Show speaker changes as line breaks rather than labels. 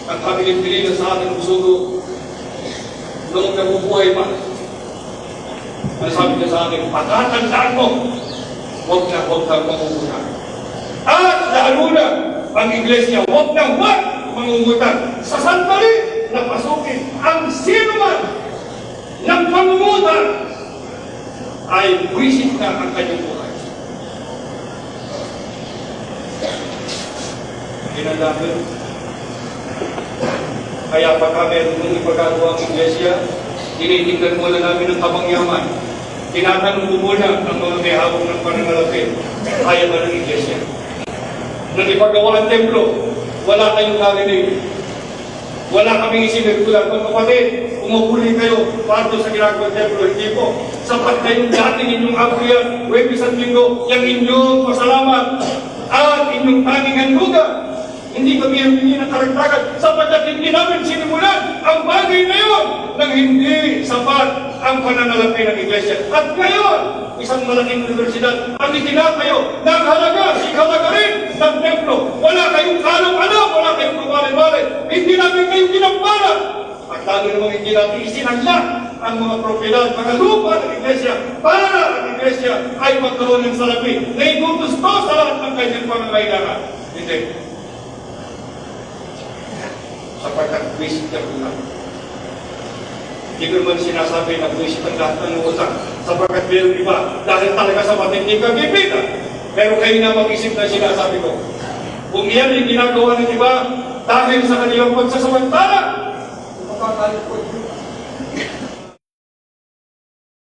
ang kabilin-bilinan sa ating puso noong nabubuhay pa. Ang sabi niya sa akin, pagkatandaan mo, huwag kang mangungutang. At lalo na, ang iglesia, huwag mangungutang. Sa sandali na pasukin ang sino man ng pangungutang ay buwisit na ang kanyang buhay. Ginalaban. Kaya pagka meron nung ipagagawa ang iglesia, tinitingnan muna namin ang kabangyaman. Tinatanong mo muna ang mga may hawak ng pananalapi. Kaya ba ng iglesia? Nung ipagawa ang templo, wala kayong narinig. Wala kaming isinirkulan. Kung kapatid, umupuli kayo para sa ginagawa ng templo, hindi po. Sapat kayong dati inyong abuyan, Huwebes at Linggo, yung inyong pasalamat at inyong tanging handugan. Hindi kami humingi ng karagdagan sapagkat hindi namin sinimulan ang bagay na yun nang hindi sapat ang pananalapi ng iglesia. At ngayon, isang malaking universidad ang itinatayo ng halaga, halaga rin ng templo. Wala kayong kalam-alam, wala kayong kabalay-balay. Hindi namin kayo ginampalan. At lalo namang hindi natin isinagla ang mga propiedad, mga lupa ng iglesia para ang iglesia ay magkaroon ng salapi na igugusto sa lahat ng kanyang pangangailangan. Hindi. Sapagkat buwisit ka lang. Hindi ko naman sinasabi na buwisit ang lahat ng utang. Sapagkat meron iba, dahil talaga sa matindi ka bibita. Pero kayo na mag-isip na sinasabi ko. Kung yan yung ginagawa ng iba, dahil sa kanilang pagsasamantala, makakalit po